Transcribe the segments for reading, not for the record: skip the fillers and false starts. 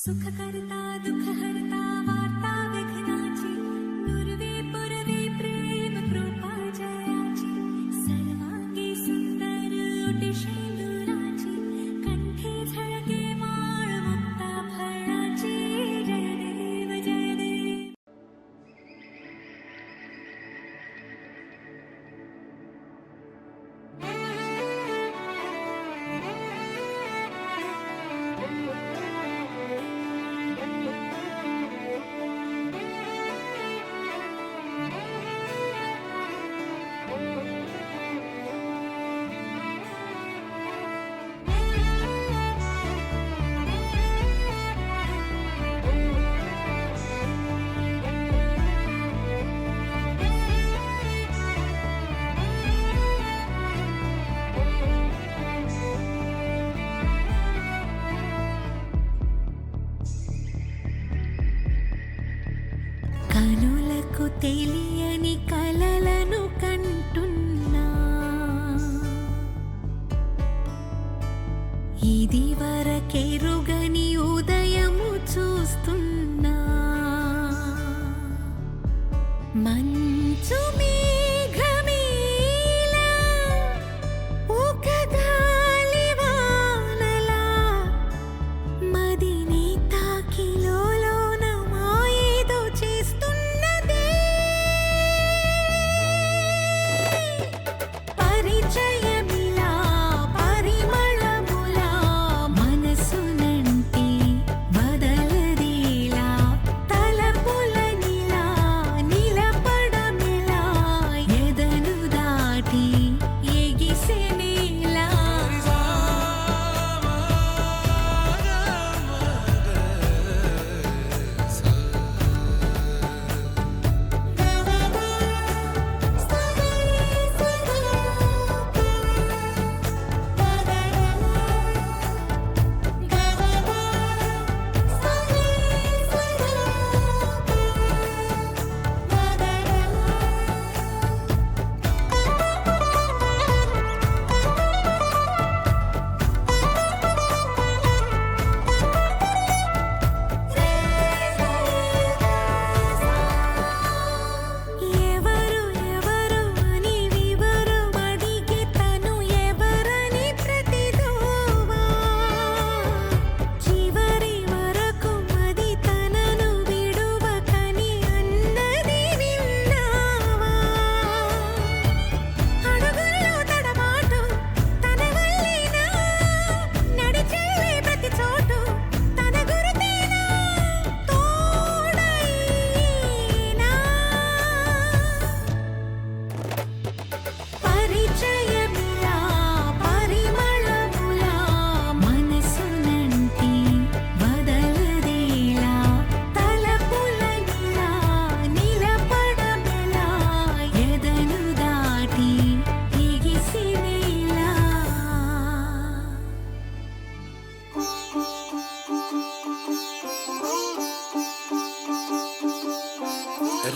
सुखकर्ता दुःखहर्ता वार्ता विघ्नाची पूर्वे पूर्वे प्रेम कृपा जयाची सर्वांगी सुंदर ओटी शेंदुराची कंठी झळके माळ मुक्ता फळाची जय देव जय देव. కనులకు తెలియని కలలను కంటున్నా ఇది వరకెరుగని ఉదయము చూస్తున్నా మంచు మేఘమేలా ఒక గాలివానలా మదిని తాకిలోన మాయేదో చేస్తున్నదే పరిచయమిలా పరిమళములా మనసునంటి వదలదేలా తలపులనిలా నిలపడమిలా ఎదను దాటి ఎగిసెనేలా ఎవరు ఎవరు అని వివరం అడిగి తను ఎవరని ప్రతిదోవా చివరి వరకు అది తనను విడువకని అన్నది విన్నావా అడుగుల్లో తడబాటు తన వల్లేనా నడిచే ప్రతి చోటు తన గురుతేనా తోడైనా పరిచయమిలా పరిమళములా మనసునంటి వదలదేలా తలపులనిలా నిలపడమెలా ఎదను దాటి ఎగిసినేలా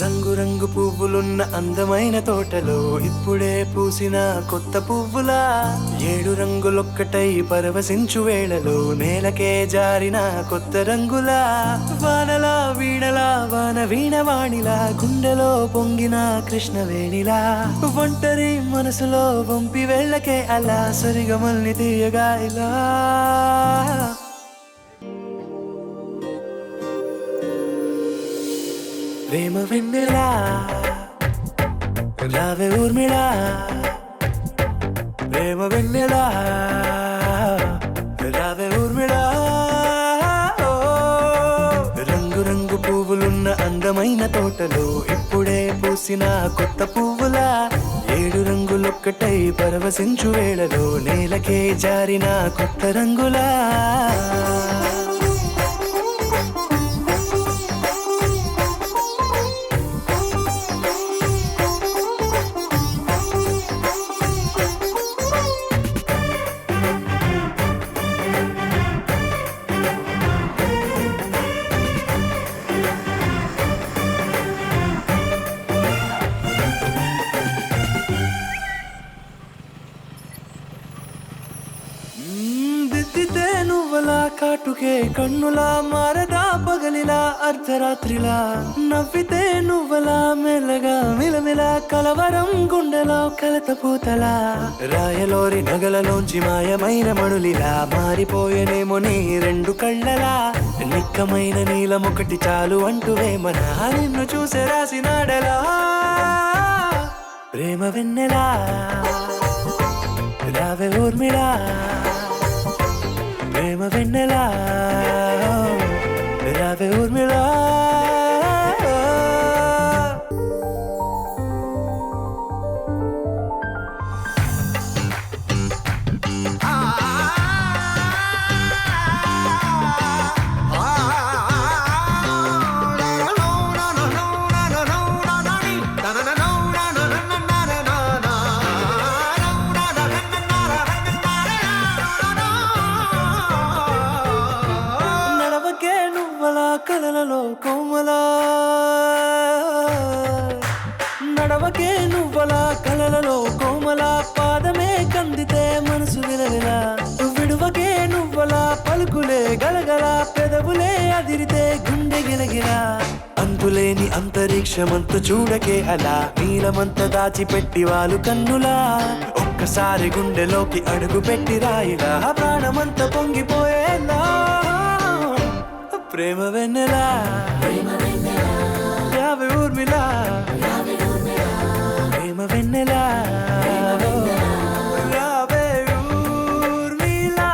రంగు రంగు పువ్వులున్న అందమైన తోటలో ఇప్పుడే పూసిన కొత్త పువ్వులా 7 రంగులొక్కటై పరవశించు వేళలో నేలకే జారిన కొత్త రంగులా వానలా వీణలా వాన వీణవాణిలా గుండెలో పొంగిన కృష్ణవేణిలా ఒంటరి మనసులో వంపి వెళ్ళకే అలా సరిగమల్ని తీయగా ఇలా ప్రేమ వెన్నెలా రావే ఊర్మిళా ప్రేమ వెన్నెలా రావే ఊర్మిళా ఓ, రంగు రంగు పువ్వులున్న అందమైన తోటలో ఇప్పుడే పూసిన కొత్త పువ్వులా 7 రంగులొక్కటై పరవశించు వేళలో నేలకే జారిన కొత్త రంగులా దిద్దితే నువ్వలా కాటుకే ఒకే కన్నులా మారదా పగలిలా అర్ధరాత్రిలా నవ్వితే నువ్వలా మెల్లగా మిలమిలా కలవరం గుండెలో కలతపూతలా రాయలోరి నగలలోంచి మాయమైన మణులిలా మారిపోయేనేమో నీ రెండు కళ్ళలా నిక్కమైన నీలమొకటి చాలు అంటూ వేమన నిన్ను చూసే రాసినాడలా ప్రేమ వెన్నెలా రావే ఊర్మిళా ప్రేమ వెన్నెలా రావే ఊర్మిళా నడవకే నువ్వలా కలలలో కోమలా నడవకే నువ్వలా కలలలో కోమలా పాదమే కందితే మనసు విలవిలా విడువకే నువ్వలా పలుకులే గలగల పెదవులే అదిరితే గుండె గిలగిలా అంతులేని అంతరిక్షమంతు చూడకే అలా నీలమంత దాచిపెట్టి వాళ్ళు కన్నులా ఒక్కసారి గుండెలోకి అడుగు పెట్టి రాయిలా ప్రాణమంత పొంగిపోయేలా ప్రేమ వెన్నెలా రావే ఊర్మిళా ప్రేమ వెన్నెలా రావే ఊర్మిళా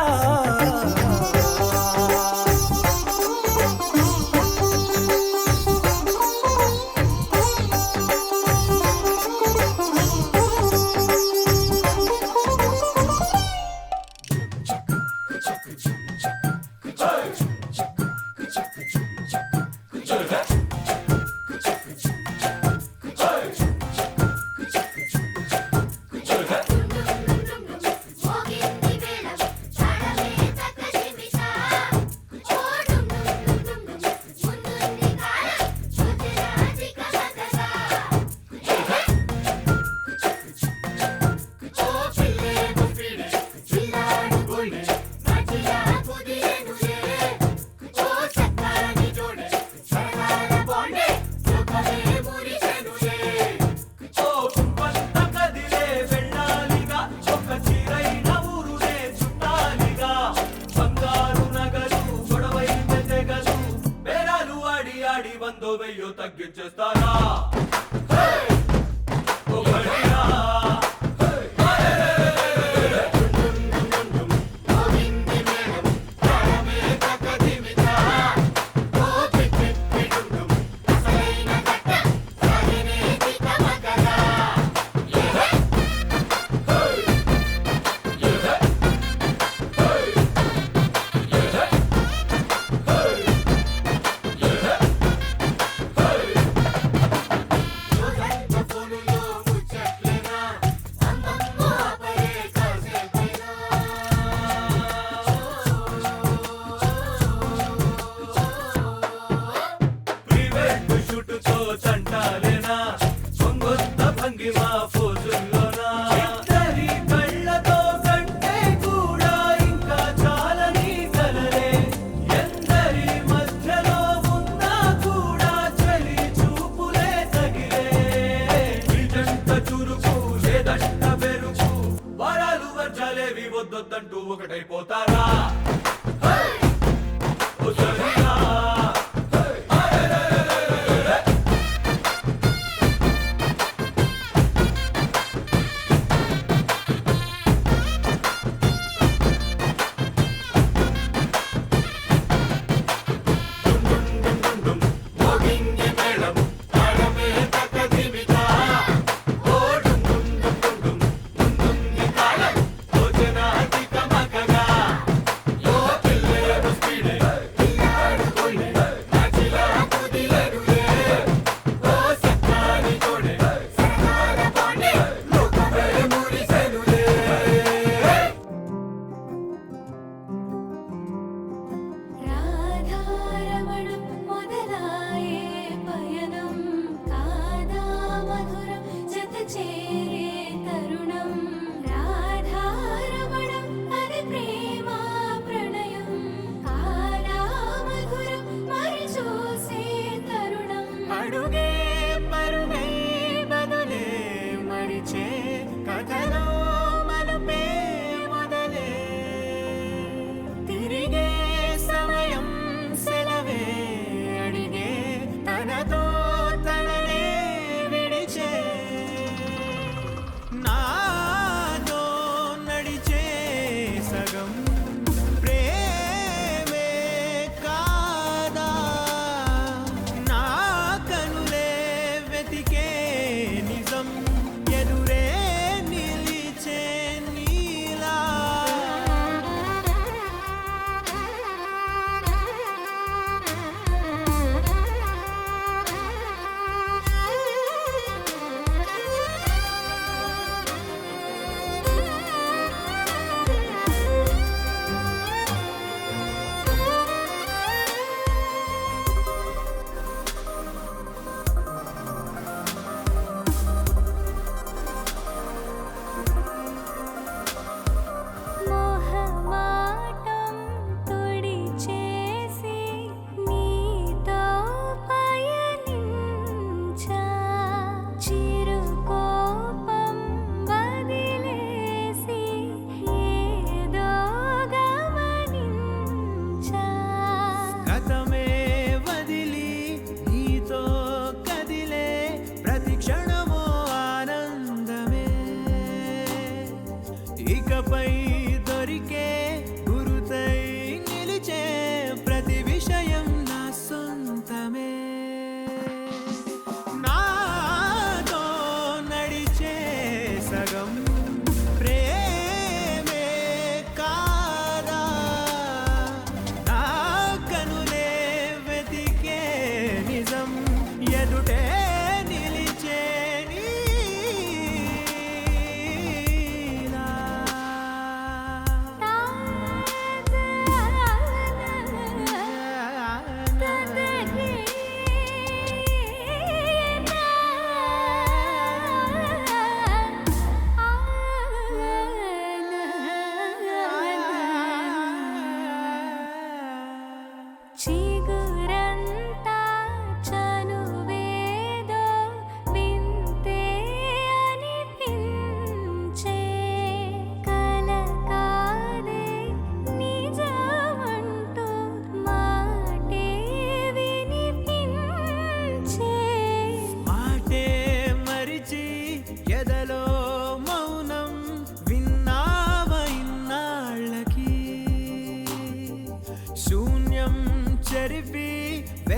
తగ్గించేస్తారా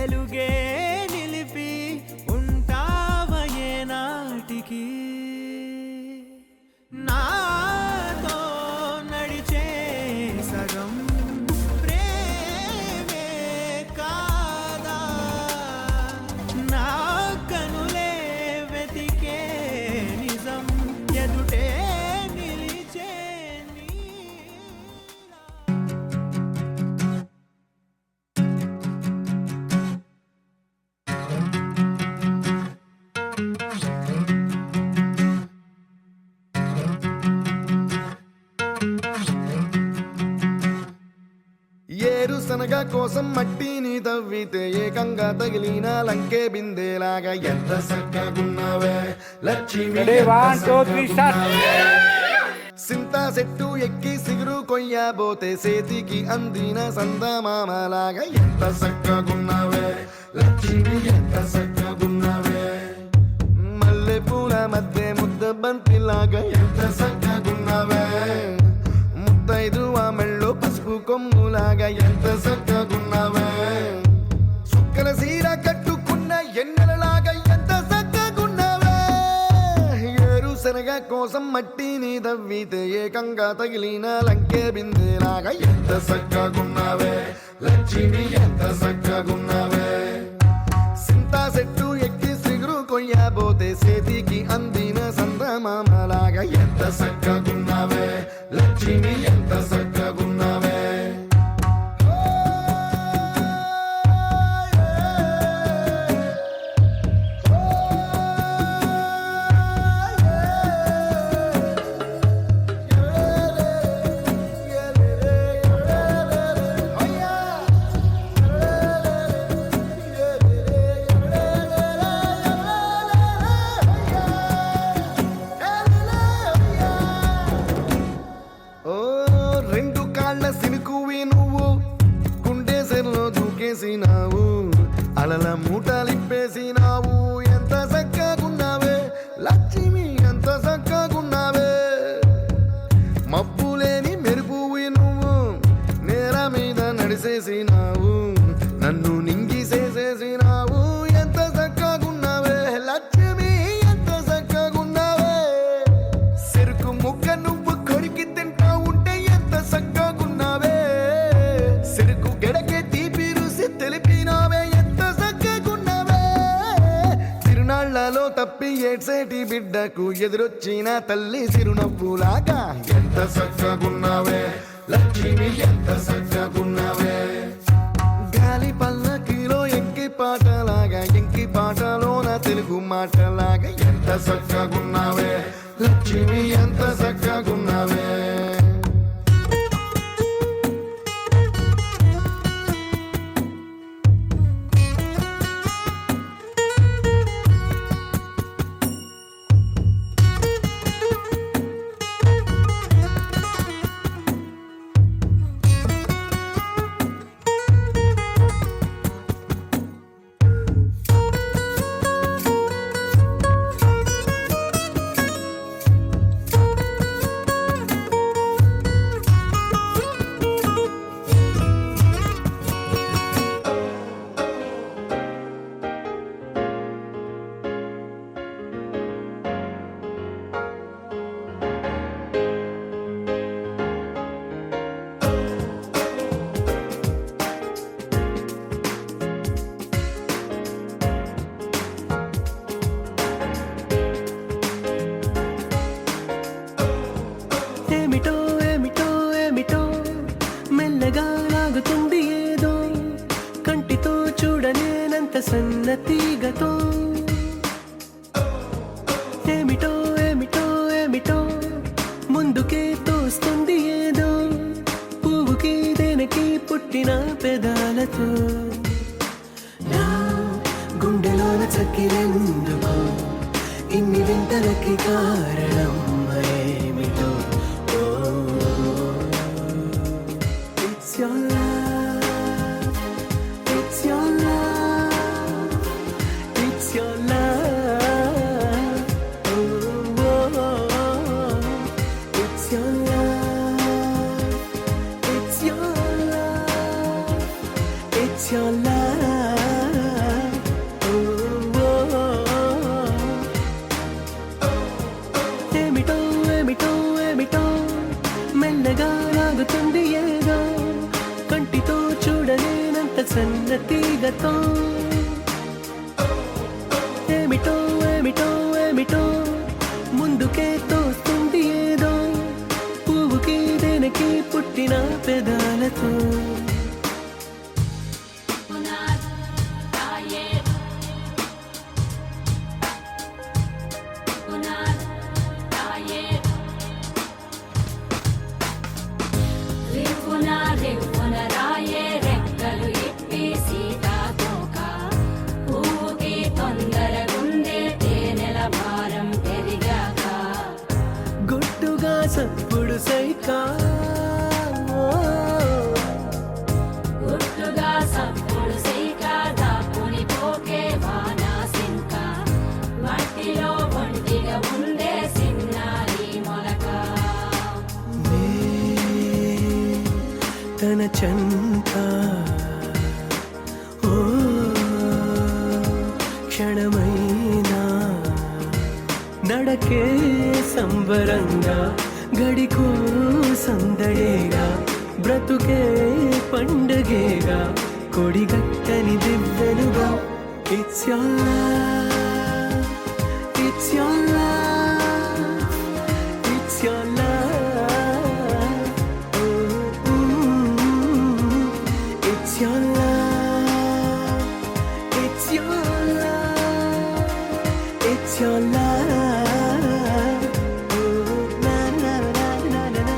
వెలుగే నిలిపి ఉంటావయే నాటికి నాతో నడిచే సగం ప్రేమే కాదా నా కనులే వెతికే నిజం ఎదుటే నిలిచే ఏరుశనగ కోసం మట్టిని తవ్వితే ఏకంగా తగిలిన లంకే బిందేలాగా ఎంత చక్కగున్నావే లక్ష్మి సింతా చెట్టు ఎక్కి సిగురు కొయ్యబోతే చేతికి అందిన సందమామలాగా ఎంత చక్కగున్నావే లక్ష్మి ఎంత చక్కగున్నావే మల్లె పూల మధ్య ముద్ద బంతిలాగా ఎంత చక్కగున్నావే ముద్దైదు ఆ మెళ్ళో పసుపు కొమ్ములాగా ఎంత చక్కగున్నావే చుక్కల సీర కట్టుకున్న ఎన్నెలలాగా ఎంత చక్కగున్నావే ఏరుశనగ కోసం మట్టిని తవ్వితే ఏకంగా తగిలిన లంకే బిందేలాగా ఎంత చక్కగున్నావే లక్ష్మి ఎంత చక్కగున్నావే సింతా చెట్టు ఎక్కి సిగురు కొయ్యబోతే చేతికి అందిన సందమామలాగా ఎంత చక్కగున్నావే లక్ష్మి ఎంత చక్కగున్నావే రెండు కాళ్ళ సినుకువి నువ్వు గుండె సెల్లో దూకేసినావు అలల మూటలిప్పేసినావు ఎంత చక్కగున్నావే లక్ష్మి ఎంత చక్కగున్నావే మబ్బులేని మెరుపువి నువ్వు నేల మీద నడిసేసినావు నన్ను నింగిసేసేసినావు ఎంత చక్కగున్నావే లక్ష్మి ఎంత చక్కగున్నావే చెరుకు ముక్క నువ్వు కొరికి తింటా ఉంటే ఎంత చక్కగున్నావే చెరుకు గెడకే తీపి రుసి తెలిపినావే ఎంత చక్కగున్నావే తిరునాళ్లలో తప్పి ఏడ్సేటి బిడ్డకు ఎదురొచ్చిన తల్లి చిరునవ్వులాగా ఎంత చక్కగున్నావే లక్ష్మి ఎంత చక్కగున్నావే గాలి పల్లకిలో ఎంకి పాటలాగా ఎంకి పాటలోన తెలుగు మాటలాగా ఎంత చక్కగున్నావే లక్ష్మి ఎంత చక్కగున్నావే సన్నతీగతో ఏమిటో ఏమిటో ఏమిటో ముందుకే తోస్తుంది ఏదో పువ్వుకి దేనికి పుట్టిన పెదాలతో నా గుండెలోన చక్కిరెందుకు ఇన్ని వింతలకి కారణం ఏమిటో It's your love, it's your love, it's your love, oh, oh, oh. It's your love, it's your love, it's your love. సాగుతుంది ఏదో కంటితో చూడలేనంత సన్నతీగతో ఏమిటో ఏమిటో ఏమిటో ముందుకే తోస్తుంది ఏదో పువ్వుకి దేనికి పుట్టిన పెదాలతో గుట్టుగా సప్పుడు సైకా తన చంత ఓ క్షణమైనా నడకే సంబరంగా గడికో సందడేగా బ్రతుకే పండగేగా కొడిగట్టని దివ్వెనుగా it's your love, it's your love, it's your love, it's your love, it's your love, it's your love, na na na na na na.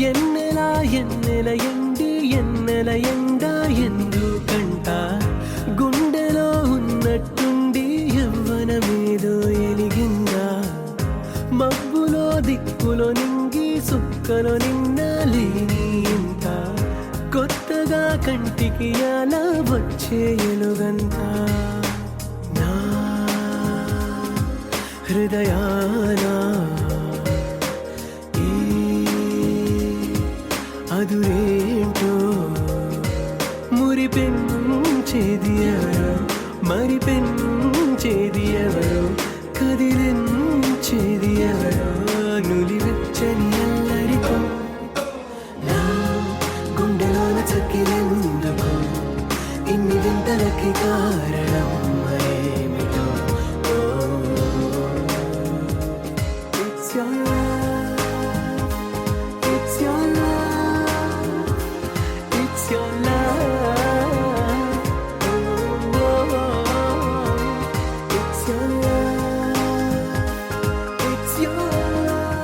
ఎన్నెలా ఎన్నెల ఎండి ఎన్నెల ఎండ ఎందుకంట గుండెలో ఉన్నట్టుండి యవ్వనమేదో ఎలిగిందా మబ్బులో దిక్కులో నింగి సుక్కలో నిన్న లేని ఇంత కొత్తగా కంటికి అలా వచ్చే ఎలుగంత నా హృదయానా అదురేంటో మురిపెంచేది ఎవరో మరిపెంచేది ఎవరో కదిలించేది ఎవరో నులివెచ్చని అల్లరితో నా గుండెలోన చక్కిరెందుకు ఇన్ని వింతలకి కారణం ఏమిటో It's your love, it's your love, it's your love, it's your love, it's your love.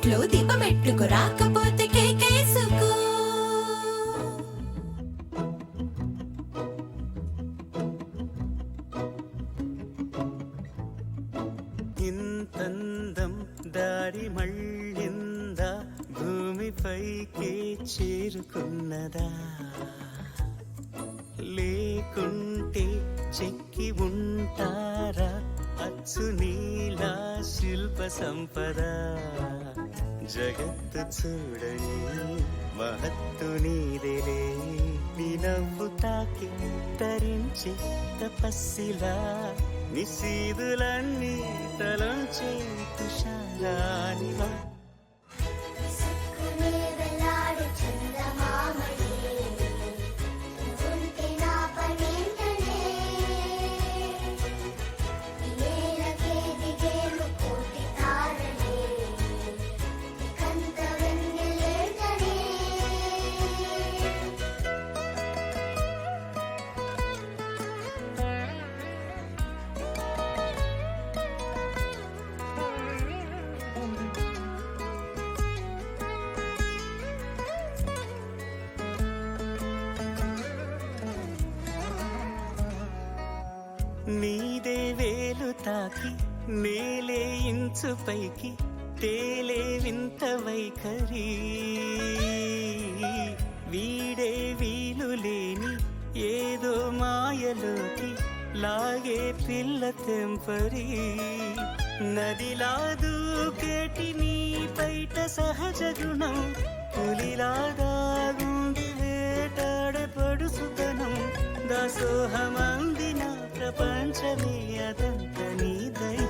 ఇంట్లో దీపమెట్టుకు రాకపోతే కేకేసుకో. ఇంతందం దారి మళ్ళిందా, భూమిపైకే చేరుకున్నదా, లేకుంటే చెక్కి ఉంటారా అచ్చు నీలా శిల్ప సంపద. జగత్తు చూడని మహత్తు నీదేలే, నీ నవ్వు తాకి తరించే తపస్సిలా, నిశీదులన్నీ తలంచే తుషారానివా. నీదే వేలు తాకి నేలే ఇంచు పైకి తేలే వింత వైఖరి, వీడే వీలు లేని ఏదో మాయలోకి లాగే పిల్ల తెంపరి. నదిలా దూకేటి నీ బయట సహజ గుణం, పులిలాగా గుండి వేటాడే పడుసుతనం. దాసోహమందిన ప్రపంచమే అదంత నీ దయ.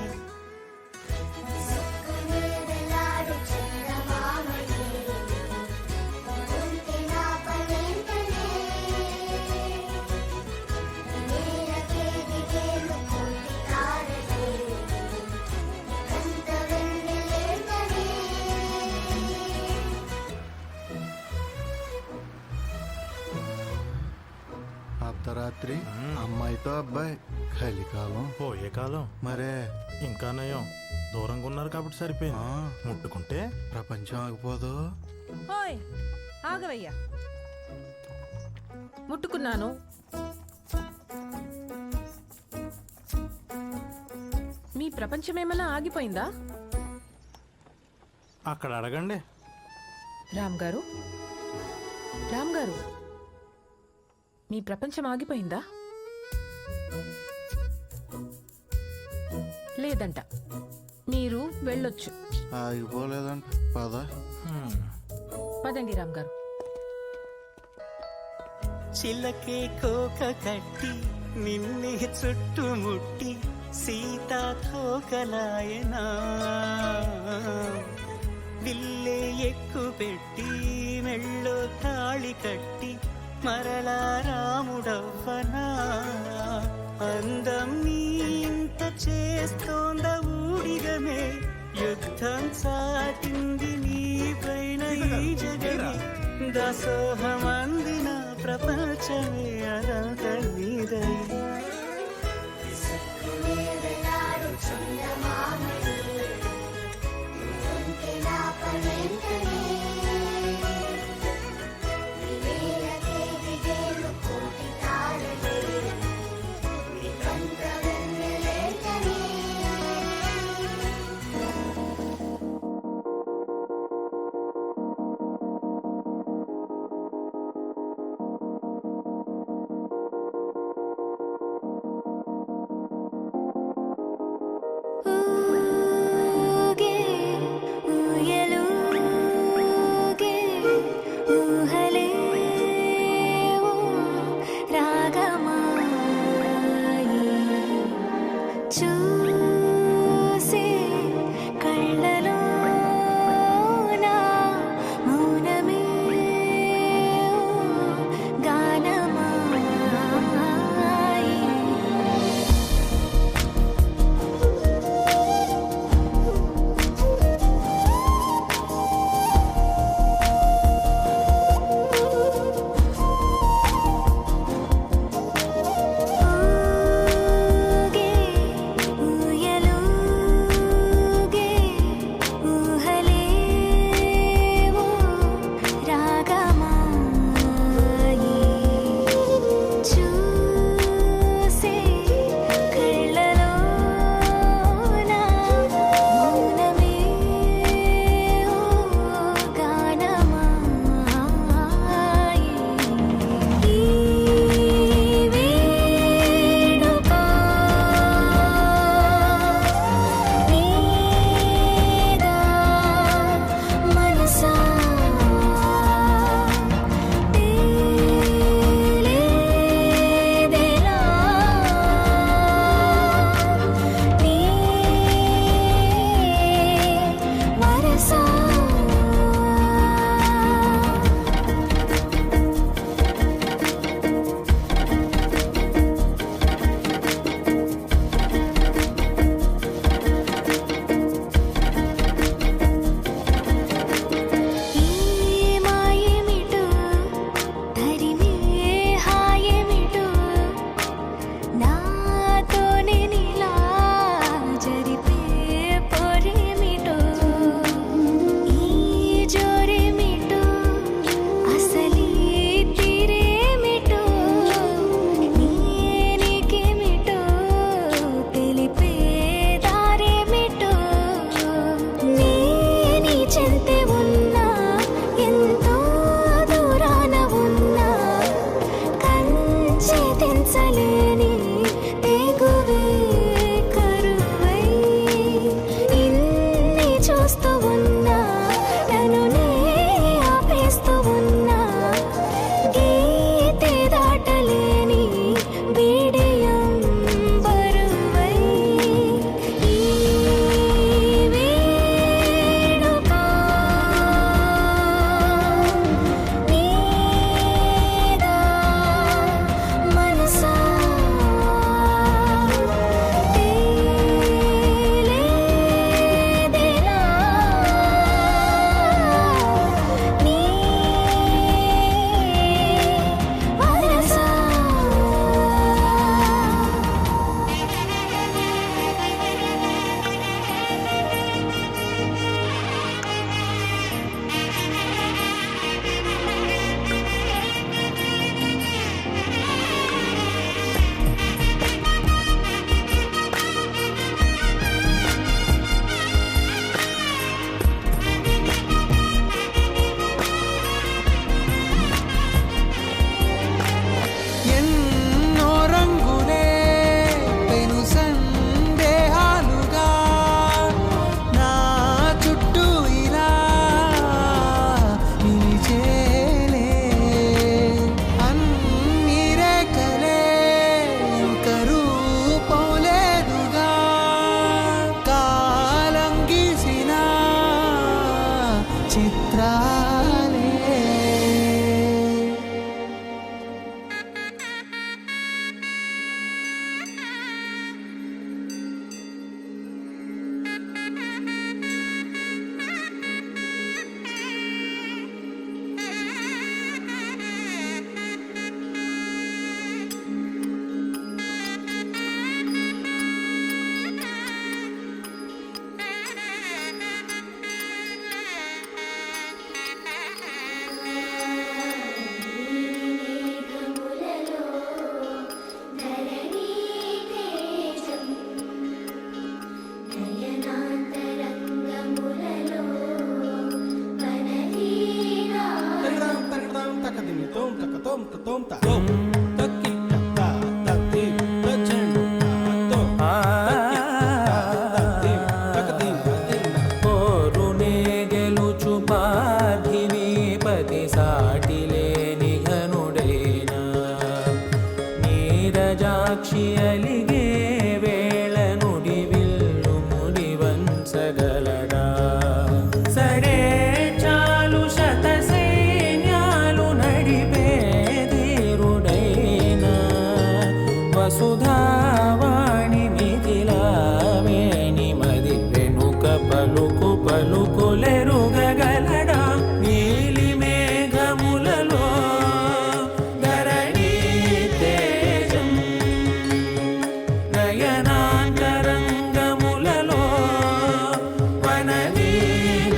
అర్ధరాత్రి అమ్మాయితో అబ్బాయి కలికాలం. పోయే కాలం మరే ఇంకా నయం, దూరంగా ఉన్నారు కాబట్టి సరిపోయింది. ముట్టుకుంటే ప్రపంచం ఆగిపోదు. ఓయ్ ఆగవయ్యా, ముట్టుకున్నాను. మీ ప్రపంచమేమన్నా ఆగిపోయిందా? అక్కడ అడగండి. రామ్ గారు, రామ్ గారు, మీ ప్రపంచం ఆగిపోయిందా? లేదంట, మీరు వెళ్ళొచ్చు. ఆగిపోలేదంట, పద. పదండి రామ్ గారు. చిలకే కోక కట్టి నిన్నే చుట్టుముట్టి సీతాకోకలాయనా, విల్లే ఎక్కు పెట్టి మెళ్ళో తాళి కట్టి మరలా రాముడవ్వనా. అందం నీ ఇంత చేస్తోంద ఊడిగమే, యుద్ధం సాటింది నీ పైన ఈ జగమే. దాసోహమందిన ప్రపంచమే అదంత నీదై. పోరునే గెలుచు పార్థివీపతి సాటిలేని ఘనుడేనా నీరజాక్షి అలిగే వేళ నుడి విల్లు ముడి వంచగలడా సడే చాలు శత సైన్యాలు నడిపే ధీరుడైనా వసుధావాణి మిథిలావేణి మది వెనుక పలుకు పలుకులెరుగగలడా నీలి మేఘములలో ధరణీ తేజం నయనాంతరంగములలో వనదీనాదం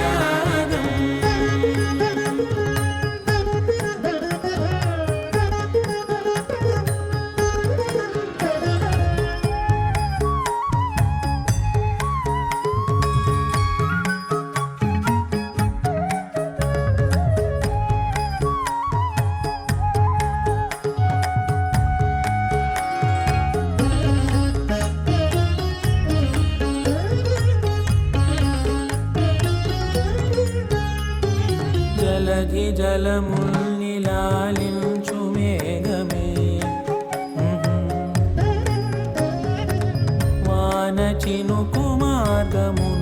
జలధి జలముల్నిలాలించు మేఘమే వాన చినుకు మార్గమును